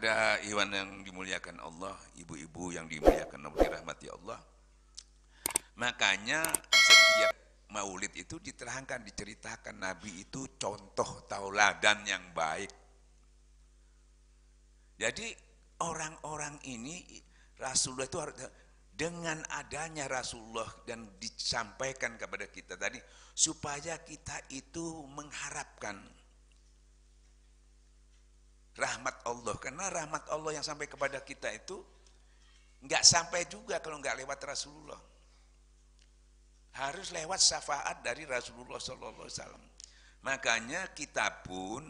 Pada Iwan yang dimuliakan Allah, ibu-ibu yang dimuliakan Allah, dirahmati Allah. Makanya setiap maulid itu diterangkan, diceritakan Nabi itu contoh tauladan yang baik. Jadi orang-orang ini Rasulullah itu harus, dengan adanya Rasulullah dan disampaikan kepada kita tadi supaya kita itu mengharapkan rahmat Allah, karena rahmat Allah yang sampai kepada kita itu nggak sampai juga kalau nggak lewat Rasulullah. Harus lewat syafaat dari Rasulullah SAW. Makanya kita pun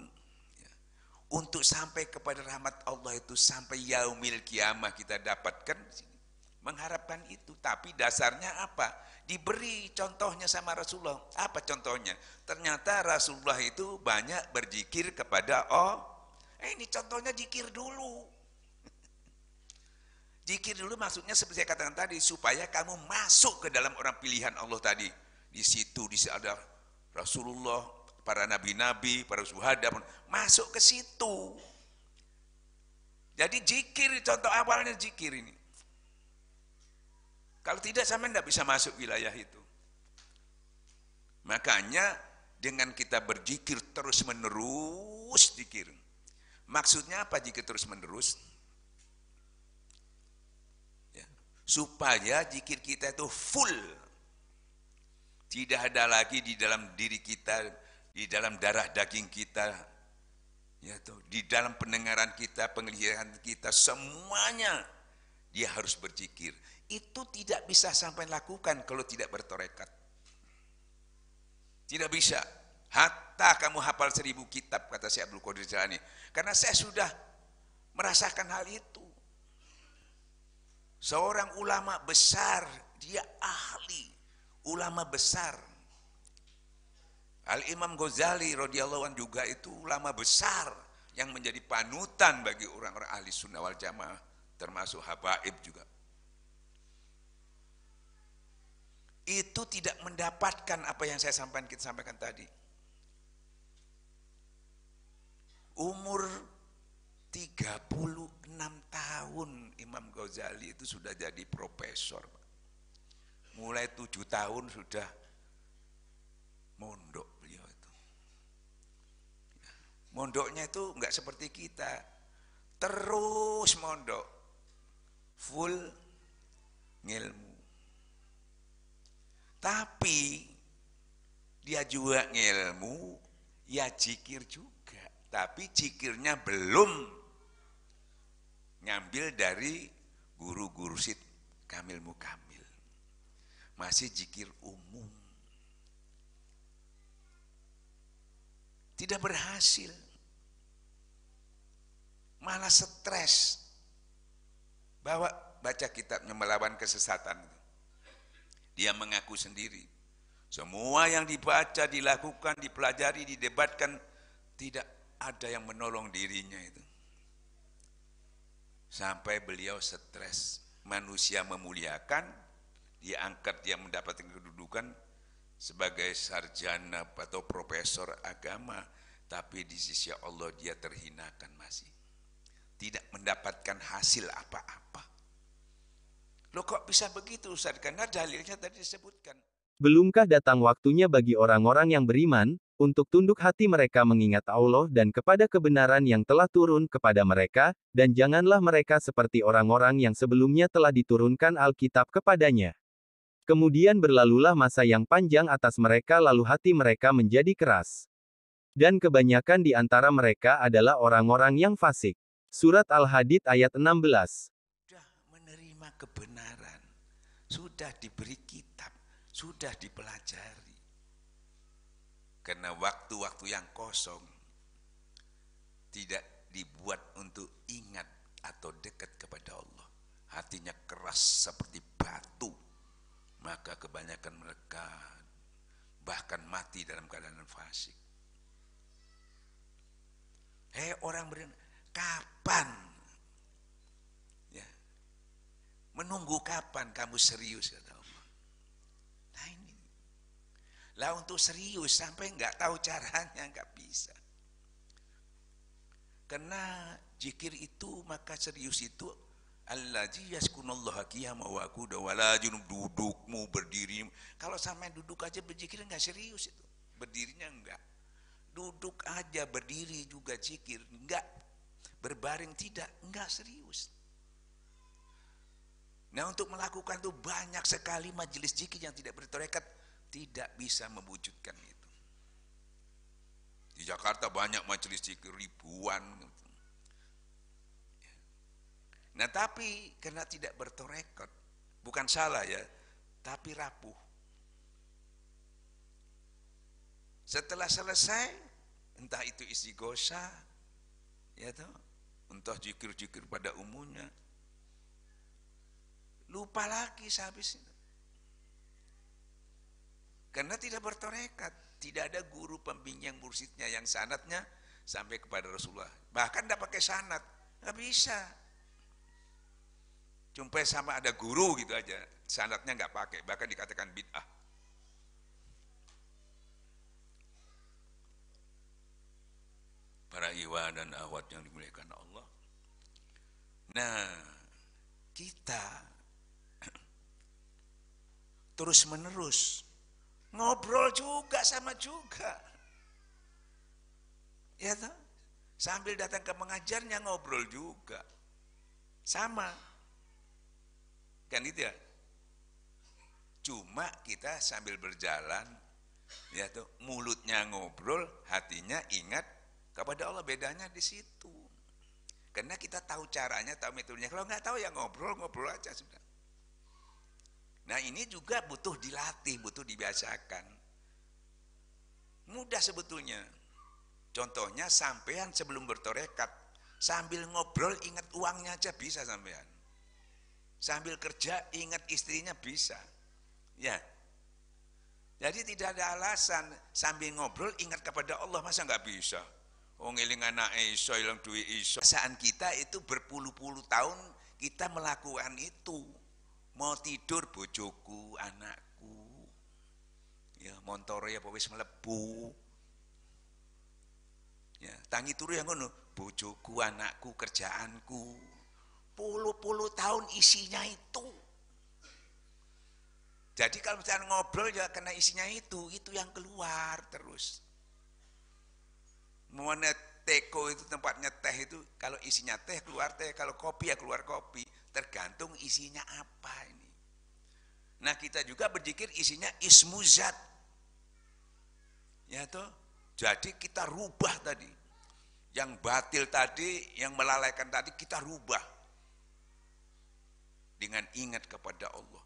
untuk sampai kepada rahmat Allah itu sampai yaumil kiamah kita dapatkan, mengharapkan itu. Tapi dasarnya apa? Diberi contohnya sama Rasulullah. Apa contohnya? Ternyata Rasulullah itu banyak berzikir kepada Allah. Ini contohnya zikir dulu. Zikir dulu maksudnya seperti saya katakan tadi, supaya kamu masuk ke dalam orang pilihan Allah tadi. Di situ ada Rasulullah, para nabi-nabi, para syuhada, masuk ke situ. Jadi zikir, contoh awalnya zikir ini. Kalau tidak sama tidak bisa masuk wilayah itu. Makanya dengan kita berzikir terus menerus zikir. Maksudnya apa zikir terus menerus? Ya, supaya zikir kita itu full. Tidak ada lagi di dalam diri kita, di dalam darah daging kita, ya tuh, di dalam pendengaran kita, penglihatan kita, semuanya dia harus berzikir. Itu tidak bisa sampai lakukan kalau tidak bertorekat. Tidak bisa. Hatta kamu hafal 1000 kitab, kata Syekh Abdul Qadir Jailani. Karena saya sudah merasakan hal itu. Seorang ulama besar, dia ahli, ulama besar. Al-Imam Ghazali radhiyallahu anhu juga itu ulama besar yang menjadi panutan bagi orang-orang ahli sunnah wal jamaah, termasuk habaib juga. Itu tidak mendapatkan apa yang saya sampaikan tadi. Umur 36 tahun Imam Ghazali itu sudah jadi profesor. Mulai 7 tahun sudah mondok beliau itu. Mondoknya itu enggak seperti kita. Terus mondok. Full ngilmu. Tapi dia juga ngilmu, ya zikir juga. Tapi zikirnya belum ngambil dari guru-guru Syed Kamil Mukamil. Masih zikir umum. Tidak berhasil. Malah stres. Baca kitabnya Melawan Kesesatan. Dia mengaku sendiri. Semua yang dibaca, dilakukan, dipelajari, didebatkan, tidak ada yang menolong dirinya itu. Sampai beliau stres. Manusia memuliakan, dia angkat, dia mendapatkan kedudukan sebagai sarjana atau profesor agama, tapi di sisi Allah dia terhinakan masih. Tidak mendapatkan hasil apa-apa. Loh kok bisa begitu Ustaz? Karena dalilnya tadi disebutkan. Belumkah datang waktunya bagi orang-orang yang beriman, untuk tunduk hati mereka mengingat Allah dan kepada kebenaran yang telah turun kepada mereka, dan janganlah mereka seperti orang-orang yang sebelumnya telah diturunkan Alkitab kepadanya. Kemudian berlalulah masa yang panjang atas mereka lalu hati mereka menjadi keras. Dan kebanyakan di antara mereka adalah orang-orang yang fasik. Surat Al-Hadid ayat 16. Sudah menerima kebenaran, sudah diberi kitab, sudah dipelajari. Karena waktu-waktu yang kosong tidak dibuat untuk ingat atau dekat kepada Allah. Hatinya keras seperti batu. Maka kebanyakan mereka bahkan mati dalam keadaan fasik. Orang beriman, kapan? Ya. Menunggu kapan kamu serius kata Allah. Nah ini. Lah untuk serius sampai enggak tahu caranya enggak bisa. Karena zikir itu maka serius itu allazi yaskunullaha qiyaman wa qu'udan wa la junub, dudukmu berdiri. Kalau sampai duduk aja berzikir enggak serius itu. Berdirinya enggak. Duduk aja berdiri juga zikir, enggak. Berbaring tidak, enggak serius. Nah, untuk melakukan itu banyak sekali majelis zikir yang tidak bertarekat tidak bisa mewujudkan itu. Di Jakarta banyak majelis zikir ribuan. Nah, tapi karena tidak bertarekat, bukan salah ya, tapi rapuh. Setelah selesai, entah itu istighosah, ya toh, entah zikir-zikir pada umumnya, lupa lagi sehabis itu. Karena tidak bertarekat, tidak ada guru pembimbing mursyidnya yang sanadnya sampai kepada Rasulullah. Bahkan tidak pakai sanad, nggak bisa. Cuma sama ada guru gitu aja, sanadnya nggak pakai, bahkan dikatakan bid'ah. Para ikhwan dan akhwat yang dimuliakan Allah. Nah, kita terus menerus ngobrol juga sama juga, ya toh? Sambil datang ke mengajarnya ngobrol juga, sama, kan itu ya. Cuma kita sambil berjalan, ya toh, mulutnya ngobrol, hatinya ingat kepada Allah. Bedanya di situ. Karena kita tahu caranya, tahu metodenya. Kalau nggak tahu ya ngobrol aja sudah. Nah, ini juga butuh dilatih, butuh dibiasakan. Mudah sebetulnya. Contohnya sampean sebelum bertarekat, sambil ngobrol ingat uangnya aja bisa sampean. Sambil kerja ingat istrinya bisa. Ya. Jadi tidak ada alasan sambil ngobrol ingat kepada Allah, masa nggak bisa? Oh, ngeling anak iso, ilang duit iso. Perasaan kita itu berpuluh-puluh tahun kita melakukan itu. Mau tidur bojoku, anakku, ya montore ya wis mlebu, ya tangi turu yang ngono, bojoku, anakku, kerjaanku, puluh-puluh tahun isinya itu. Jadi kalau misalnya ngobrol ya kena isinya itu yang keluar terus. Mau teko itu tempatnya teh itu, kalau isinya teh keluar teh, kalau kopi ya keluar kopi. Tergantung isinya apa ini. Nah, kita juga berzikir isinya ismu zat. Ya toh? Jadi kita rubah tadi. Yang batil tadi, yang melalaikan tadi kita rubah. Dengan ingat kepada Allah.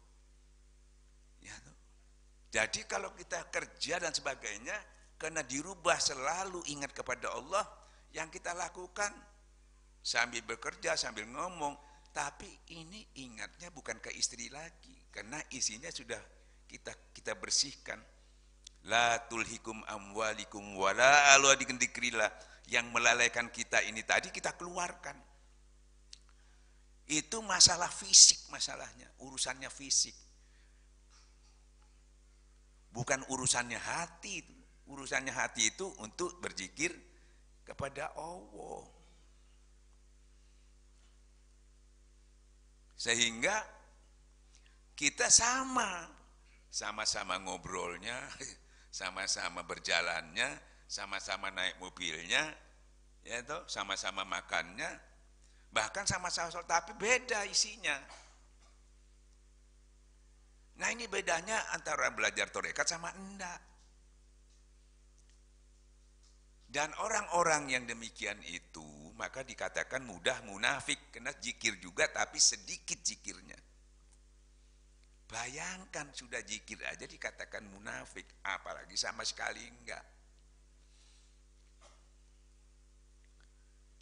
Ya toh? Jadi kalau kita kerja dan sebagainya, karena dirubah selalu ingat kepada Allah, yang kita lakukan sambil bekerja, sambil ngomong, tapi ini ingatnya bukan ke istri lagi, karena isinya sudah kita bersihkan. La tulhikum amwalikum wala auladikum dzikrillah. Yang melalaikan kita ini tadi kita keluarkan. Itu masalah fisik masalahnya, urusannya fisik. Bukan urusannya hati. Urusannya hati itu untuk berzikir kepada Allah. Sehingga kita sama-sama ngobrolnya, sama-sama berjalannya, sama-sama naik mobilnya, ya toh, sama-sama makannya, bahkan sama-sama sholat, tapi beda isinya. Nah, ini bedanya antara belajar tarekat sama enggak. Dan orang-orang yang demikian itu maka dikatakan mudah munafik, karena zikir juga tapi sedikit zikirnya. Bayangkan sudah zikir aja dikatakan munafik, apalagi sama sekali enggak.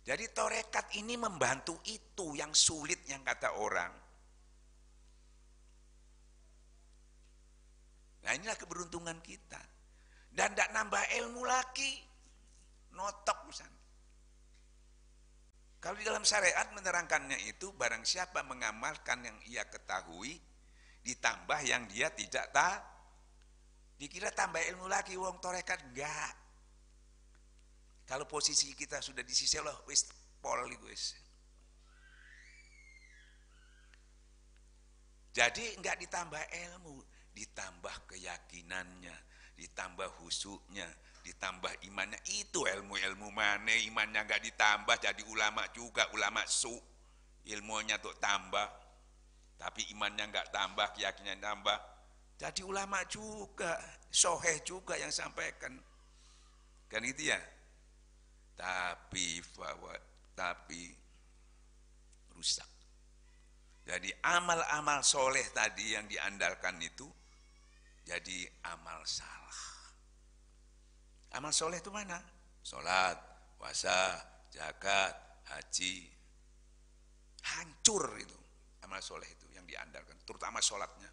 Jadi tarekat ini membantu itu yang sulit yang kata orang. Nah, inilah keberuntungan kita. Dan tidak nambah ilmu lagi. Notok misalnya. Kalau di dalam syariat menerangkannya itu, barang siapa mengamalkan yang ia ketahui, ditambah yang dia tidak tahu, dikira tambah ilmu lagi, wong tarekat enggak. Kalau posisi kita sudah di sisi Allah, wis pol iku wis. Jadi enggak ditambah ilmu, ditambah keyakinannya, ditambah husuknya, ditambah imannya. Itu ilmu-ilmu mana, imannya enggak ditambah jadi ulama juga, ulama su. Ilmunya tuh tambah, tapi imannya enggak tambah, keyakinannya tambah. Jadi ulama juga, soheh juga yang sampaikan. Kan gitu ya. Tapi rusak. Jadi amal-amal soleh tadi yang diandalkan itu jadi amal salah. Amal soleh itu mana? Sholat, puasa, zakat, haji. Hancur itu amal soleh itu yang diandalkan, terutama sholatnya.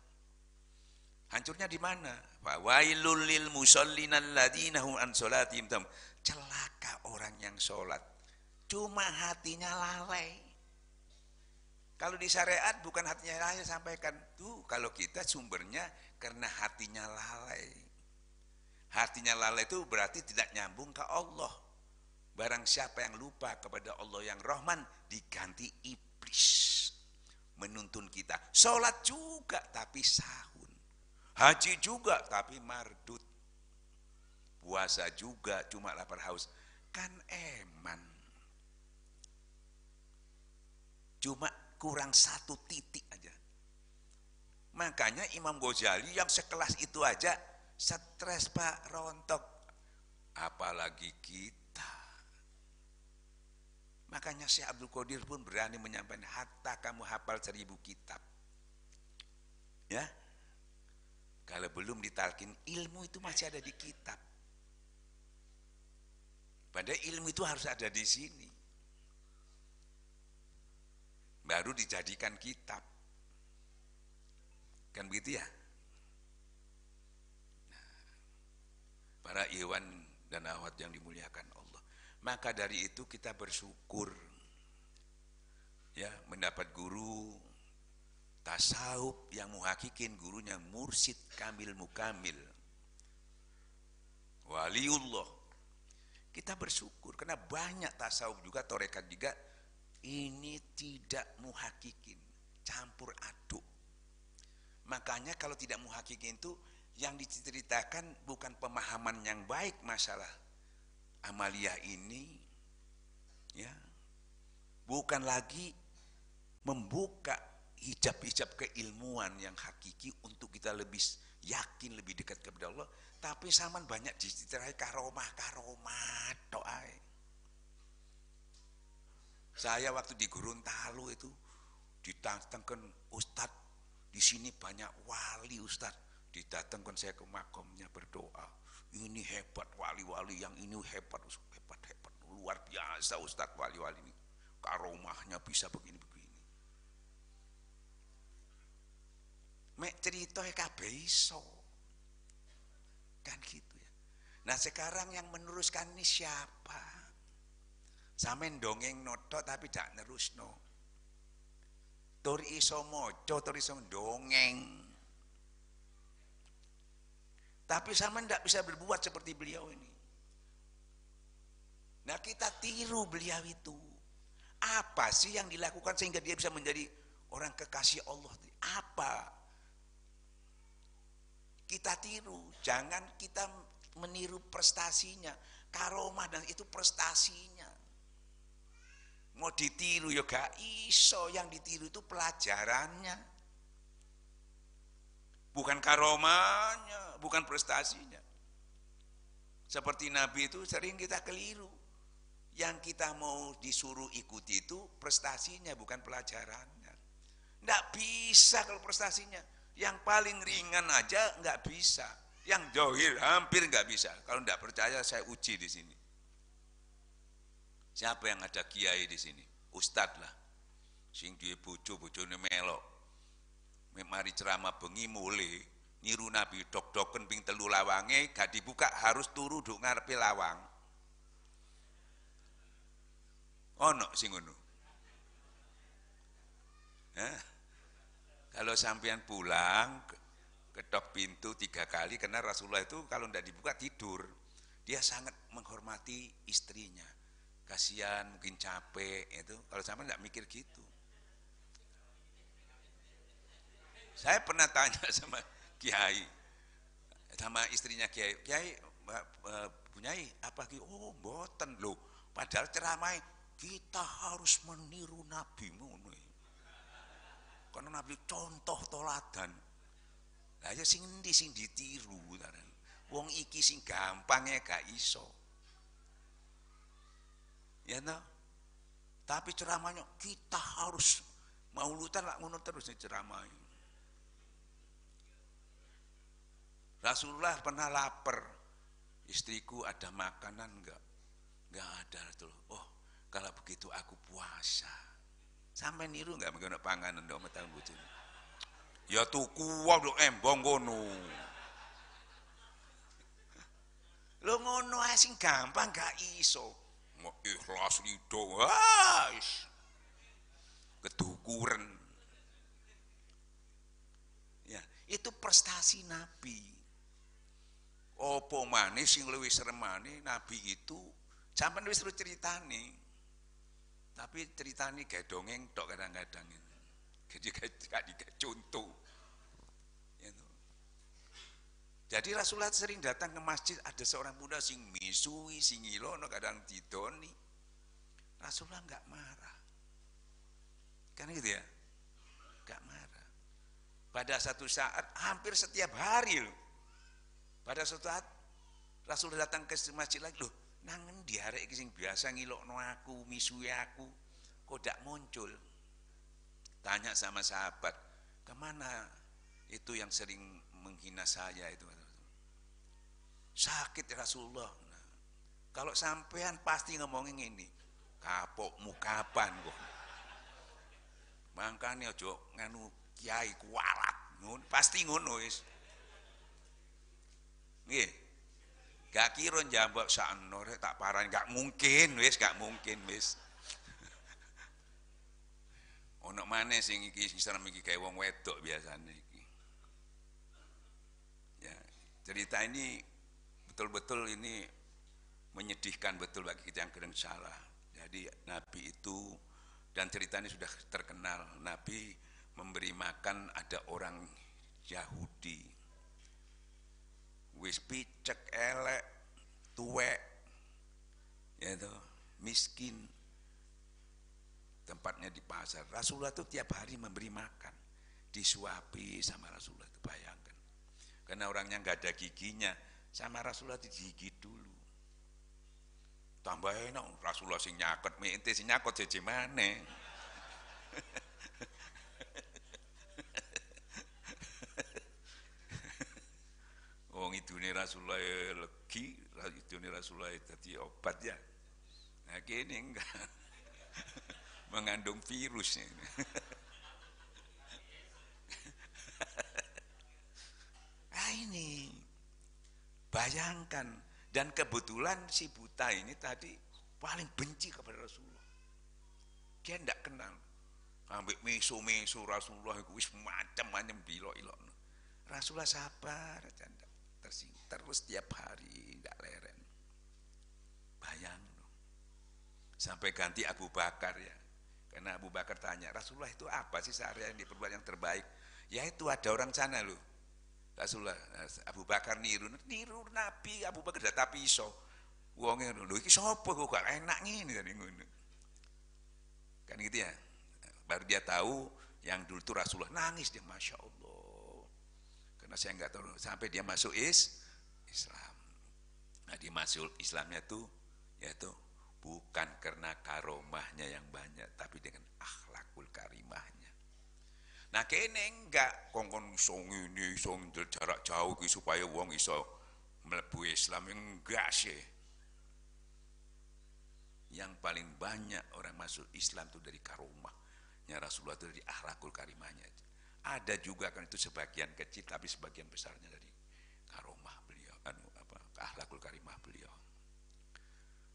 Hancurnya di mana? Wailul lil musallin alladzina hum an sholatihim sahun. Celaka orang yang sholat, cuma hatinya lalai. Kalau di syariat bukan hatinya lalai, sampaikan tuh. Kalau kita sumbernya karena hatinya lalai. Hatinya lalai itu berarti tidak nyambung ke Allah. Barang siapa yang lupa kepada Allah yang Rahman, diganti iblis menuntun kita. Sholat juga tapi sahun. Haji juga tapi mardut. Puasa juga cuma lapar haus. Kan eman. Cuma kurang satu titik aja. Makanya Imam Ghazali yang sekelas itu aja stres Pak, rontok. Apalagi kita. Makanya Syekh Abdul Qadir pun berani menyampaikan, hatta kamu hafal 1000 kitab. Ya. Kalau belum ditalkin, ilmu itu masih ada di kitab. Padahal ilmu itu harus ada di sini. Baru dijadikan kitab. Kan begitu ya? Nah, para ikhwan dan akhwat yang dimuliakan Allah. Maka dari itu kita bersyukur. Ya, mendapat guru tasawuf yang muhakikin, gurunya mursyid kamil mukamil. Waliullah. Kita bersyukur karena banyak tasawuf juga, torekat juga ini tidak muhakikin, campur aduk. Makanya kalau tidak muhakikin itu yang diceritakan bukan pemahaman yang baik masalah amaliyah ini, ya, bukan lagi membuka hijab-hijab keilmuan yang hakiki untuk kita lebih yakin, lebih dekat kepada Allah, tapi saman banyak diceritai karomah doa. Saya waktu di Gorontalo itu didatangkan Ustadz, di sini banyak wali Ustadz, didatangkan saya ke makamnya berdoa. Ini hebat wali-wali, yang ini hebat, luar biasa Ustadz wali-wali ini. Karomahnya bisa begini-begini. Mek cerita kabeh iso. Kan gitu ya. Nah sekarang yang meneruskan ini siapa? Sampeyan dongeng noto tapi gak nerusno. Tur iso maca, tur iso dongeng. Tapi sampeyan ndak bisa berbuat seperti beliau ini. Nah kita tiru beliau itu. Apa sih yang dilakukan sehingga dia bisa menjadi orang kekasih Allah? Apa? Kita tiru, jangan kita meniru prestasinya. Karomah dan itu prestasinya. Mau ditiru ya gak iso, yang ditiru itu pelajarannya. Bukan karomahnya, bukan prestasinya. Seperti Nabi itu sering kita keliru. Yang kita mau disuruh ikuti itu prestasinya, bukan pelajarannya. Nggak bisa kalau prestasinya. Yang paling ringan aja nggak bisa. Yang jauhir hampir nggak bisa. Kalau nggak percaya saya uji di sini. Siapa yang ada kiai di sini? Ustadz lah. Sing duwe bojo-bojone melok. Mari ceramah bengi mulai niru Nabi dok-doken ping 3 lawange gak dibuka harus turu duk ngarepe lawang. Ono sing ngono. Kalau sampean pulang ketok pintu 3 kali karena Rasulullah itu kalau ndak dibuka tidur. dia sangat menghormati istrinya. Kasihan, mungkin capek itu. Kalau sampean nggak mikir gitu. Saya pernah tanya sama Kiai, sama istrinya Kiai, Kiai, Bunyai, apa Ki? Oh, mboten loh. Padahal ceramah kita harus meniru Nabi ngono. Karena Nabi contoh toladan. Lah ya sing endi sing ditiru taran. Wong iki sing gampangnya gak iso. Ya no? Tapi ceramahnya kita harus maulutan lah ngono terus ceramah. Rasulullah pernah lapar. Istriku ada makanan enggak? Enggak ada tuh. Oh, kalau begitu aku puasa. Sampai niru enggak menggunakan panganan ndok metang bojone. Ya tuku wae embong ngono. Lo ngono ae sing gampang gak iso. Mau ikhlas lido, wis. Kedukuren. Ya, itu prestasi Nabi. Opo maneh sing luwih seremane Nabi itu sampean wis terus ceritane. Tapi ceritane gawe dongeng tok kadang-kadang. Jadi gak contoh. Gitu. Jadi Rasulullah sering datang ke masjid, ada seorang muda sing misui, sing ngilono, kadang didoni. Rasulullah enggak marah. Kan gitu ya? Enggak marah. Pada satu saat, hampir setiap hari loh. Pada suatu saat Rasulullah datang ke masjid lagi, loh, nangen di hari ini sing biasa ngilokno aku, misui aku, kok gak muncul? Tanya sama sahabat, kemana itu yang sering menghina saya itu? Sakit ya Rasulullah. Nah, kalau sampean pasti ngomongin ini, kapokmu kapan kok? Makanya ojo nganu kiai kualat, pasti ngono wis. Nggih. Gak kira njambak sakno rek tak parani, gak mungkin wis, gak mungkin wis. Ono maneh sing iki sing serem iki kaya wong wedok biasane iki. Ya, cerita ini betul-betul ini menyedihkan betul bagi kita yang kadang salah. Jadi Nabi itu dan cerita ini sudah terkenal. Nabi memberi makan ada orang Yahudi. Wis picek elek, tuwek, ya itu miskin, tempatnya di pasar. Rasulullah itu tiap hari memberi makan, disuapi sama Rasulullah itu, bayangkan. Karena orangnya nggak ada giginya, sama Rasulullah digigit dulu. Tambah enak, Rasulullah sing nyakot, ente sing nyakot jeje maneh. Wong idune Rasulullah legi, idune Rasulullah dadi obat ya. Nah kene enggak mengandung virus. Nah ini bayangkan, dan kebetulan si buta ini tadi paling benci kepada Rasulullah. Dia enggak kenal. Ambek meso-meso Rasulullah itu wis macam-macam dilok-ilokno. Rasulullah sabar aja, terus tiap hari tidak leren. Bayang sampai ganti Abu Bakar ya, karena Abu Bakar tanya, Rasulullah itu apa sih sehari yang diperbuat yang terbaik? Ya itu ada orang sana loh, Rasulullah. Abu Bakar niru Nabi. Abu Bakar data pisau, wongnya lho iki sapa kok gak enak ngene tadi ngono. Kan gitu ya. Baru dia tahu yang dulu tuh Rasulullah nangis dia, Masya Allah. Karena saya nggak tahu sampai dia masuk Islam. Nah dia masuk Islamnya tuh yaitu bukan karena karomahnya yang banyak, tapi dengan akhlakul karimahnya. Nah kene enggak kongkon song ini song jarak jauh supaya wong iso mlebu Islam, enggak sih. Yang paling banyak orang masuk Islam itu dari karomahnya Rasulullah, itu dari akhlakul karimahnya. Ada juga kan itu sebagian kecil, tapi sebagian besarnya dari karomah beliau, akhlakul karimah beliau.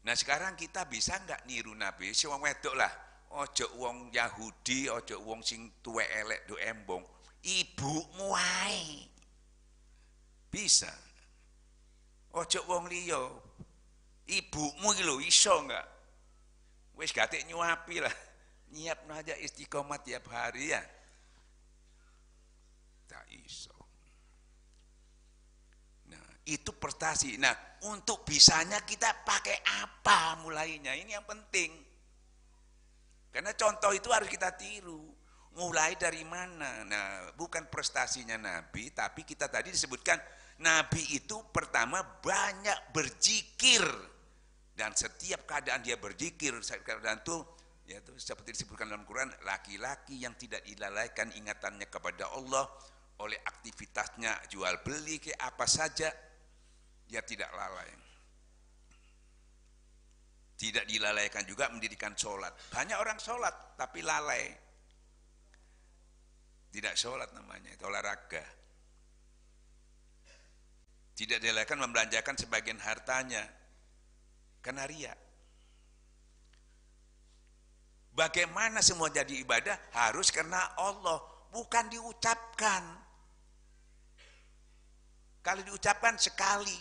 Nah sekarang kita bisa enggak niru Nabi? Si wong wedok lah, ojo wong Yahudi, ojo wong sing tuwek elek do embong, ibumu wae. Bisa. Ojo wong liya, Ibumu iki lho iso enggak? Wis gatek nyuapi lah. Nyiapno aja istiqomah tiap hari ya. Tak iso. Nah, itu prestasi. Nah, untuk bisanya kita pakai apa mulainya? Ini yang penting. Karena contoh itu harus kita tiru. Mulai dari mana? Nah, bukan prestasinya Nabi, tapi kita tadi disebutkan Nabi itu pertama banyak berzikir. Dan setiap keadaan dia berzikir, keadaan itu yaitu seperti disebutkan dalam Quran, laki-laki yang tidak dilalaikan ingatannya kepada Allah oleh aktivitasnya jual beli ke apa saja, dia tidak lalai. Tidak dilalaikan juga mendirikan sholat. Banyak orang sholat tapi lalai. Tidak sholat namanya, itu olahraga. Tidak dilalaikan membelanjakan sebagian hartanya karena riya. Bagaimana semua jadi ibadah? Harus karena Allah, bukan diucapkan. Kalau diucapkan sekali,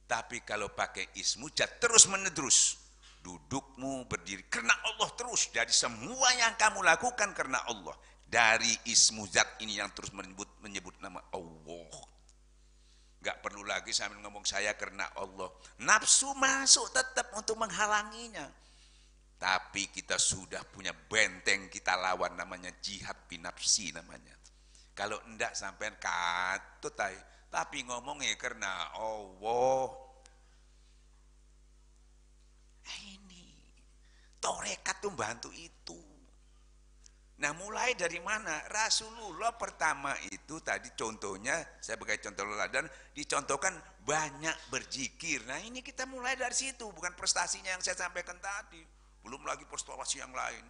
tapi kalau pakai ismujat terus menerus, dudukmu berdiri karena Allah terus. Jadi semua yang kamu lakukan karena Allah. Dari ismujat ini yang terus menyebut nama Allah. Gak perlu lagi sambil ngomong saya karena Allah. Nafsu masuk tetap untuk menghalanginya. Tapi kita sudah punya benteng kita lawan, namanya jihad binafsi namanya. Kalau enggak sampean katut tapi ngomongnya karena Allah. Ini torekat tuh bantu itu. Nah, mulai dari mana? Rasulullah pertama itu tadi contohnya, saya sebagai contoh teladan, dicontohkan banyak berzikir. Nah, ini kita mulai dari situ, bukan prestasinya yang saya sampaikan tadi. Belum lagi prestasi yang lain.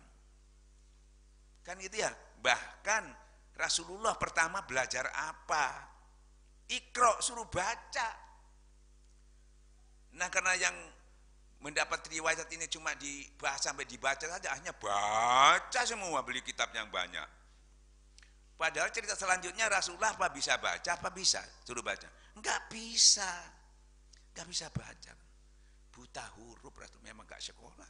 Kan gitu ya? Bahkan Rasulullah pertama belajar apa? Iqra, suruh baca. Nah, karena yang mendapat riwayat ini cuma dibahas sampai dibaca saja, akhirnya baca semua, beli kitab yang banyak. Padahal cerita selanjutnya Rasulullah apa bisa baca, apa bisa suruh baca? Enggak bisa baca. Buta huruf Rasul, memang enggak sekolah.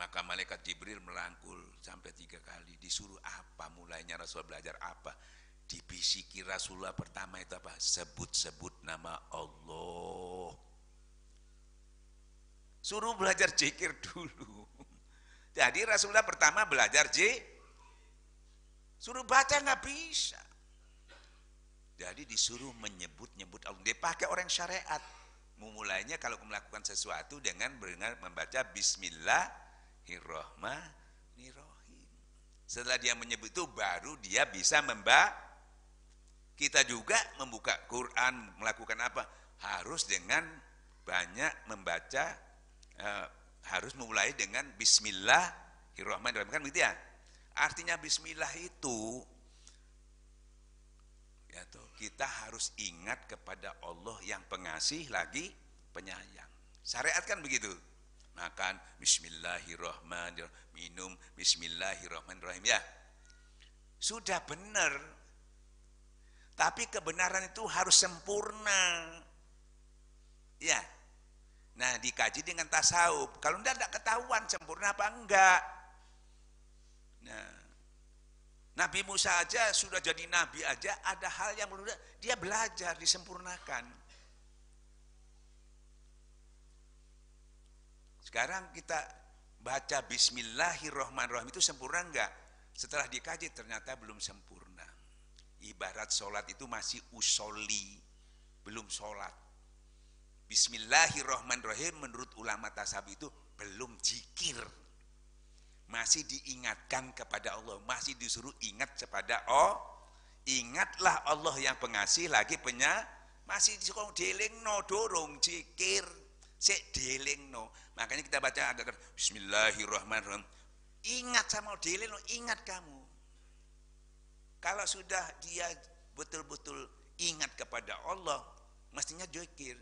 Maka malaikat Jibril melangkul sampai 3 kali. Disuruh apa mulainya Rasul belajar apa? Dibisiki Rasulullah pertama itu apa? Sebut-sebut nama Allah. Suruh belajar zikir dulu. Jadi Rasulullah pertama belajar suruh baca nggak bisa. Jadi disuruh menyebut-nyebut Allah. Dia pakai orang syariat. Memulainya kalau melakukan sesuatu dengan membaca Bismillahirrahmanirrahim. Setelah dia menyebut itu baru dia bisa membaca. Kita juga membuka Quran, melakukan apa? Harus dengan banyak membaca. Harus memulai dengan Bismillahirrahmanirrahim, kan begitu ya? Artinya Bismillah itu ya toh, kita harus ingat kepada Allah yang pengasih lagi penyayang. Syariat kan begitu. Makan Bismillahirrahmanirrahim, minum Bismillahirrahmanirrahim ya. Sudah benar. Tapi kebenaran itu harus sempurna. Ya. Nah, dikaji dengan tasawuf. Kalau enggak ketahuan sempurna apa enggak. Nah, Nabi Musa aja sudah jadi nabi aja, ada hal yang belum dia belajar disempurnakan. Sekarang kita baca Bismillahirrahmanirrahim itu sempurna enggak? Setelah dikaji ternyata belum sempurna. Ibarat sholat itu masih usolli, belum sholat. Bismillahirrahmanirrahim menurut ulama tasawuf itu belum zikir. Masih diingatkan kepada Allah, masih disuruh ingat kepada Allah. Ingatlah Allah yang pengasih lagi masih disuruh delingno dorong zikir. Sik delingno. Makanya kita baca ada Bismillahirrahmanirrahim. Ingat sama delingno, ingat kamu. Kalau sudah dia betul-betul ingat kepada Allah, mestinya zikir.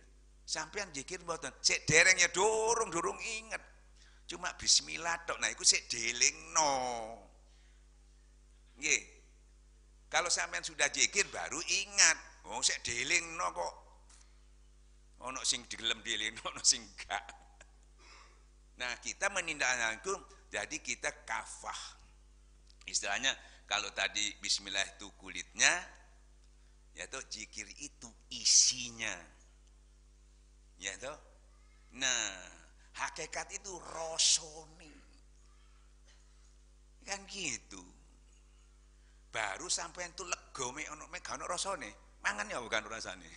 Sampean zikir mboten, sik derengnya dorong ingat. Cuma bismillah tok. Nah, iku sik delingno. Nggih. Kalau sampean sudah zikir baru ingat. Oh, sik delingno kok. ono sing digelem dieling, ono sing enggak. Nah, kita menindaklanjuti, jadi kita kafah. Istilahnya kalau tadi bismillah itu kulitnya, yaitu zikir itu isinya. Ya toh. Nah, hakikat itu rasane. Kan gitu. Baru sampean tuh lega mek ono mek gak ono rasane. Mangan ya bukan rasane.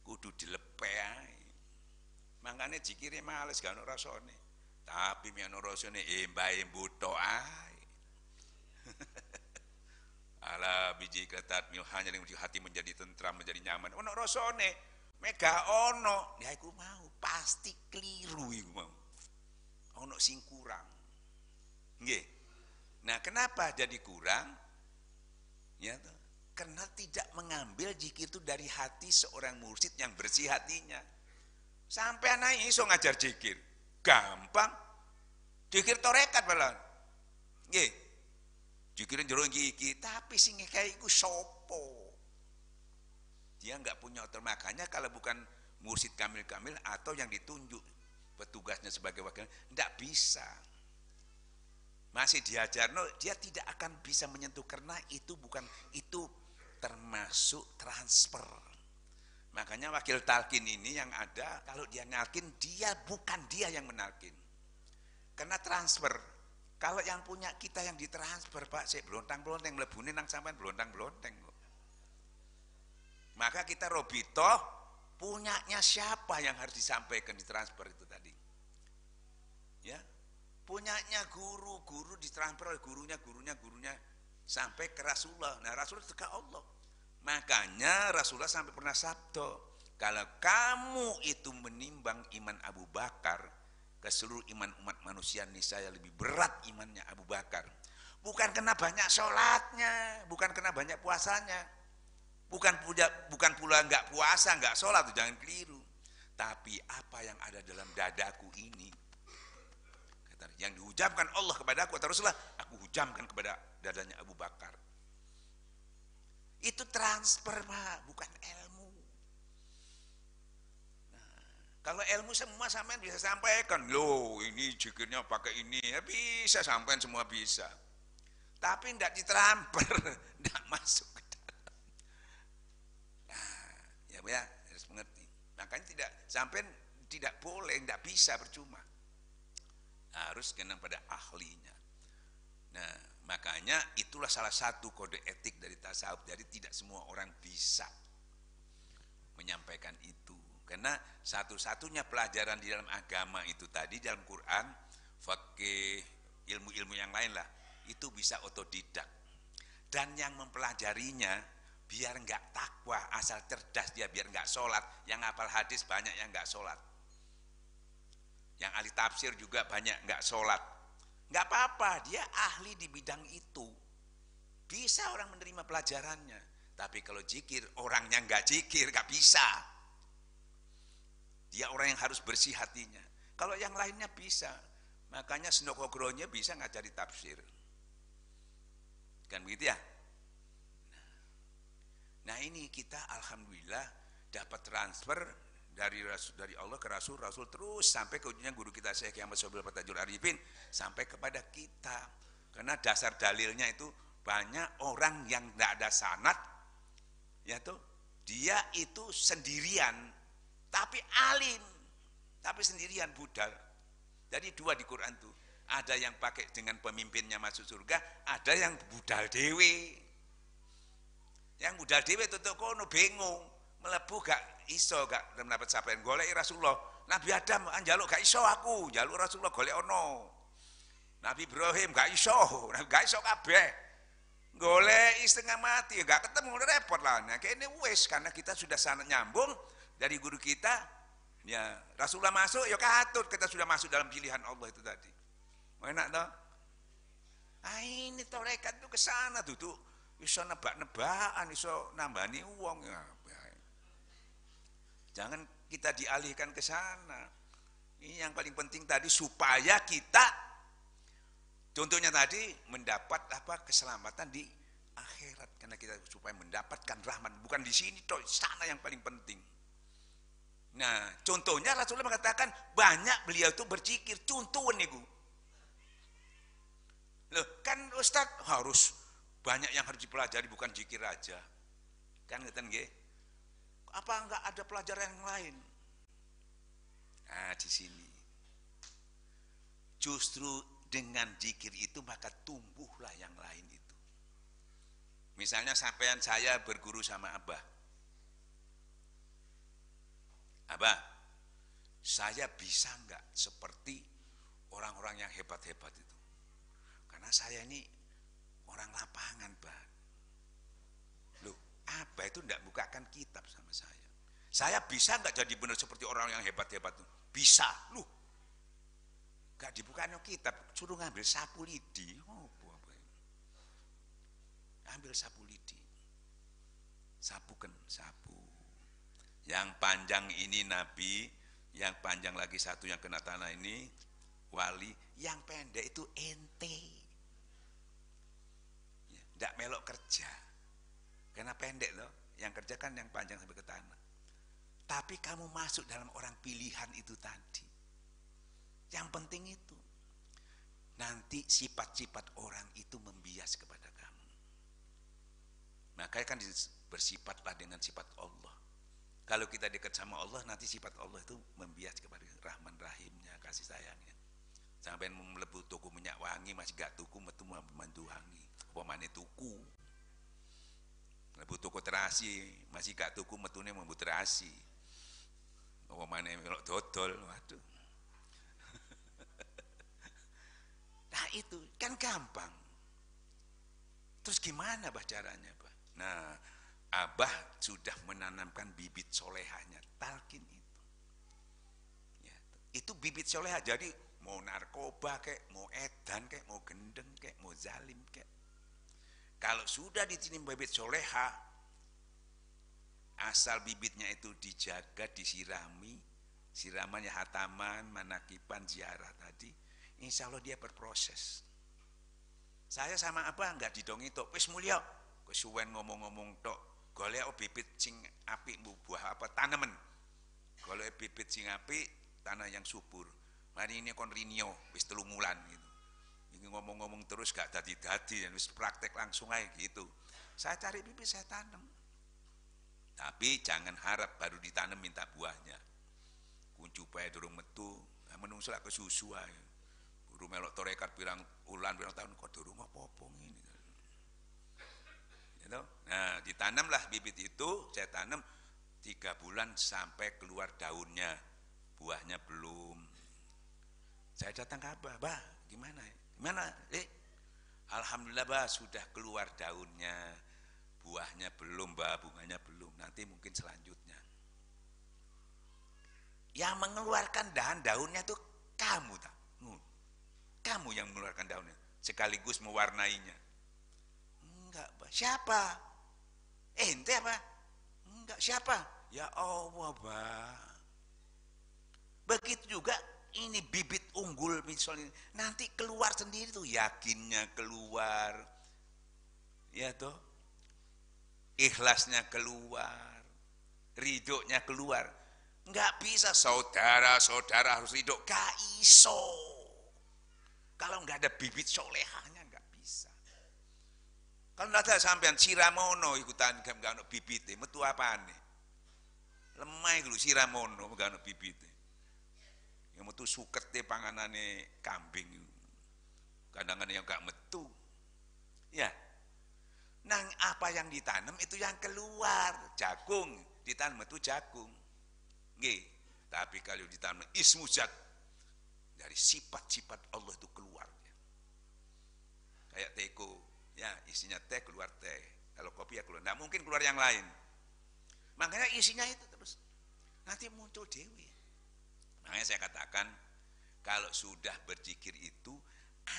Kudu dilepe ae. Mangane zikire males gak ono rasane. Tapi mek ono rasane mbae buto ae. Ala biji ketat milhanya yang hati menjadi tentram, menjadi nyaman. Ono rasane. Mega ono, ya iku mau pasti keliru iku mau. Ono sing kurang. Nggih. Nah, kenapa jadi kurang? Ya toh. Karena tidak mengambil zikir itu dari hati seorang mursyid yang bersih hatinya. Sampai anak iso ngajar zikir. Gampang. Zikir torekat malah. Nggih. Zikirin jero iki, tapi sing kayak iku sapa? Dia enggak punya otor, makanya kalau bukan mursyid kamil-kamil atau yang ditunjuk petugasnya sebagai wakil, enggak bisa. Masih diajar, no, dia tidak akan bisa menyentuh karena itu termasuk transfer. Makanya wakil talqin ini yang ada, kalau dia nalkin, bukan dia yang menalkin. Karena transfer. Kalau yang punya kita yang ditransfer, Pak, saya belontang-belonteng, melebuni nang sampean belontang-belonteng kok. Maka kita robitoh punyanya siapa yang harus disampaikan di transfer itu tadi. Ya, punyanya guru ditransfer oleh gurunya sampai ke Rasulullah. Nah, Rasulullah itu ke Allah. Makanya Rasulullah sampai pernah sabda, kalau kamu itu menimbang iman Abu Bakar ke seluruh iman umat manusia, niscaya lebih berat imannya Abu Bakar. Bukan kena banyak sholatnya, bukan kena banyak puasanya. Bukan pula enggak puasa, enggak sholat, jangan keliru. Tapi apa yang ada dalam dadaku ini, yang dihujamkan Allah kepada aku, kata Rasulullah, aku hujamkan kepada dadanya Abu Bakar. Itu transfer, Pak, bukan ilmu. Nah, kalau ilmu semua sampean bisa sampaikan, loh ini zikirnya pakai ini, ya bisa sampean semua bisa. Tapi enggak ditransfer, enggak masuk. Ya, harus mengerti. Makanya tidak boleh, tidak bisa percuma. Harus kena pada ahlinya. Nah, makanya itulah salah satu kode etik dari tasawuf. Jadi tidak semua orang bisa menyampaikan itu. Karena satu-satunya pelajaran di dalam agama itu tadi, dalam Quran, fikih, ilmu-ilmu yang lain lah, itu bisa otodidak. Dan yang mempelajarinya biar enggak takwa, asal cerdas dia, biar enggak sholat. Yang hafal hadis banyak yang enggak sholat. Yang ahli tafsir juga banyak enggak sholat. Enggak apa-apa, dia ahli di bidang itu. Bisa orang menerima pelajarannya. Tapi kalau zikir, orangnya enggak zikir, enggak bisa. Dia orang yang harus bersih hatinya. Kalau yang lainnya bisa. Makanya Senokogronya bisa ngajari tafsir. Kan begitu ya? Nah ini kita alhamdulillah dapat transfer dari Allah ke Rasul terus sampai ke ujungnya guru kita Syekh Ahmad Sobel Fatajul Arifin sampai kepada kita. Karena dasar dalilnya itu banyak orang yang tidak ada sanad, ya tuh dia itu sendirian tapi alim, tapi sendirian budal. Jadi dua di Quran tuh, ada yang pakai dengan pemimpinnya masuk surga, ada yang budal dewe. Yang budal dewe tutup kono bingung, melebu gak iso, gak mendapat sapaan golek Rasulullah. Nabi Adam njaluk gak iso aku, njaluk Rasulullah golek ono. Nabi Ibrahim gak iso kabeh. Golek setengah mati, gak ketemu, repot lah. Nah, kayaknya wes karena kita sudah sangat nyambung dari guru kita, ya Rasulullah masuk, ya katut kita sudah masuk dalam pilihan Allah itu tadi. Enak toh? Ah ini tarekat itu ke sana tuh iso nebak-nebakan, iso nambani uang ya. Jangan kita dialihkan ke sana. Ini yang paling penting tadi supaya kita, contohnya tadi mendapat keselamatan di akhirat, karena kita supaya mendapatkan rahmat bukan di sini toh, sana yang paling penting. Nah, contohnya Rasulullah mengatakan banyak beliau itu berzikir, contohnya niku. Loh, kan Ustadz harus banyak yang harus dipelajari, bukan zikir aja. Kan ngeten nggih. Apa enggak ada pelajaran yang lain? Nah, di sini. Justru dengan zikir itu maka tumbuhlah yang lain itu. Misalnya sampean saya berguru sama Abah. Abah, saya bisa enggak seperti orang-orang yang hebat-hebat itu? Karena saya ini orang lapangan, Pak. Loh, Abah itu enggak bukakan kitab sama saya. Saya bisa enggak jadi benar seperti orang yang hebat-hebat itu? Bisa, loh. Enggak dibukakan kitab, suruh ngambil sapu lidi. Oh, apa ini? Ambil sapu lidi. Sapukan, sapu. Yang panjang ini Nabi, yang panjang lagi satu yang kena tanah ini wali, yang pendek itu ente. Enggak melok kerja. Karena pendek loh, yang kerja kan yang panjang sampai ke tanah. Tapi kamu masuk dalam orang pilihan itu tadi. Yang penting itu. Nanti sifat-sifat orang itu membias kepada kamu. Makanya kan bersifatlah dengan sifat Allah. Kalau kita dekat sama Allah, nanti sifat Allah itu membias kepada Rahman Rahimnya, kasih sayangnya. Sampai melebu toko minyak wangi, masih gak tuku, metu mantu wangi. Apa mana tuku? Melebu toko terasi, masih gak tuku, metune membu terasi. Apa mana melok dodol, waduh. Nah itu kan gampang. Terus gimana bah caranya, Pak? Nah, Abah sudah menanamkan bibit solehanya, talqin itu. Ya, itu bibit soleha. Jadi mau narkoba kek, mau edan kek, mau gendeng kek, mau zalim kek. Kalau sudah ditinim bibit soleha, asal bibitnya itu dijaga, disirami, siramannya hataman, manakipan, ziarah tadi, insya Allah dia berproses. Saya sama apa enggak didongi tok, wis mulya, kesuwen ngomong-ngomong tok, golek bibit sing apik buah apa tanemen. Golek bibit sing apik, tanah yang subur. Mari ini kon rinyo, wis 3 wulan gitu. Ini ngomong-ngomong terus gak dadi-dadi, wis praktek langsung aja gitu. Saya cari bibit, saya tanam. Tapi jangan harap baru ditanam minta buahnya. Kuncu bae durung metu, menungso lak kesusu ae. Guru melok torekat pirang ulan pirang tahun kok durung apa-apa ngene. Gitu. Nah, ditanamlah bibit itu, saya tanam 3 bulan sampai keluar daunnya. Buahnya belum. Saya datang ke Abah, "Bah, gimana? Gimana? Alhamdulillah, Bah, sudah keluar daunnya. Buahnya belum, Bah, bunganya belum. Nanti mungkin selanjutnya." Yang mengeluarkan daunnya itu kamu, tak? Kamu yang mengeluarkan daunnya, sekaligus mewarnainya. Enggak, Bah. Siapa? Ente apa? Enggak, siapa? Ya Allah, Bah. Begitu juga ini bibit unggul misalnya, nanti keluar sendiri tuh, yakinnya keluar. Ya toh? Ikhlasnya keluar. Ridhonya keluar. Enggak bisa saudara-saudara harus ridho, gak iso. Kalau enggak ada bibit solehahnya enggak bisa. Kalau enggak ada sampean siramono ikutan enggak ono bibite, metu apane? Lemah iku siramono enggak ono bibite. Yang metu sukete panganane kambing. Kadang-kadang yang enggak metu. Ya. Nang apa yang ditanam itu yang keluar. Jagung ditanam metu jagung. Nggih. Tapi kalau ditanam ismu zat, dari sifat-sifat Allah itu keluar. Kayak teko, ya isinya teh keluar teh. Kalau kopi ya keluar. Nggak mungkin keluar yang lain. Makanya isinya itu terus. Nanti muncul dewi. Makanya saya katakan, kalau sudah berzikir itu,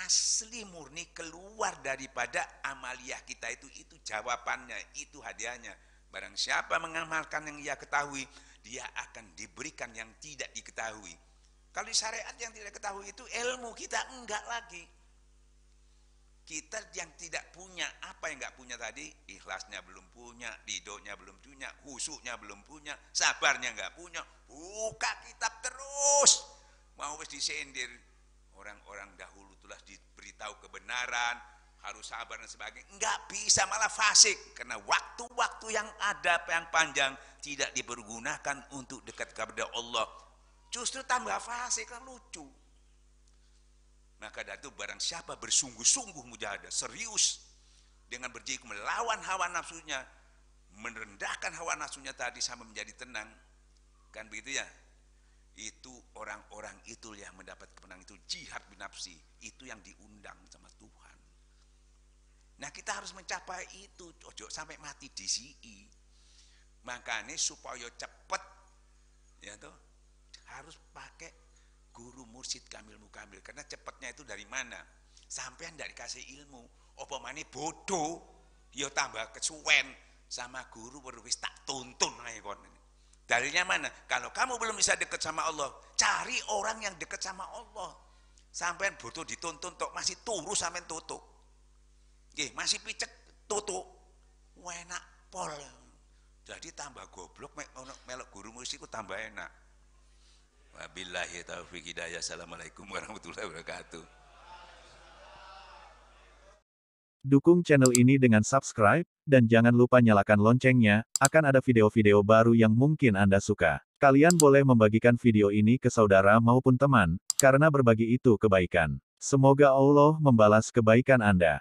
asli murni keluar daripada amaliyah kita itu jawabannya, itu hadiahnya. Barang siapa mengamalkan yang ia ketahui, dia akan diberikan yang tidak diketahui. Kalau di syariat yang tidak ketahui itu ilmu kita enggak lagi. Kita yang tidak punya, apa yang nggak punya tadi? Ikhlasnya belum punya, ridhonya belum punya, khusyuknya belum punya, sabarnya nggak punya. Buka kitab terus. Mau wis disendir. Orang-orang dahulu telah diberitahu kebenaran, harus sabar dan sebagainya. Nggak bisa, malah fasik. Karena waktu-waktu yang ada, yang panjang, tidak dipergunakan untuk dekat kepada Allah. Justru tambah fasik, kan lucu. Maka dari itu barang siapa bersungguh-sungguh mujahadah, serius dengan berjiku melawan hawa nafsunya, merendahkan hawa nafsunya tadi sampai menjadi tenang, kan begitu ya? Itu orang-orang itu yang mendapat kemenangan, itu jihad binafsi, itu yang diundang sama Tuhan. Nah kita harus mencapai itu, ojo sampai mati di sini. Makanya supaya cepat, ya toh, harus pakai guru mursyid kamil mukamil. Karena cepatnya itu dari mana? Sampean tidak dikasih ilmu, apa mana bodoh, ya tambah kesuwen sama guru berwis tak tuntun aja kon. Dalilnya mana? Kalau kamu belum bisa dekat sama Allah, cari orang yang dekat sama Allah. Sampean butuh dituntun tok, masih turu sampean tutuk. Nggih, masih picek tutuk. Enak pol. Jadi tambah goblok melok guru mursyid ku tambah enak. Wabillahi taufiq hidayah. Assalamualaikum warahmatullahi wabarakatuh. Dukung channel ini dengan subscribe, dan jangan lupa nyalakan loncengnya, akan ada video-video baru yang mungkin Anda suka. Kalian boleh membagikan video ini ke saudara maupun teman, karena berbagi itu kebaikan. Semoga Allah membalas kebaikan Anda.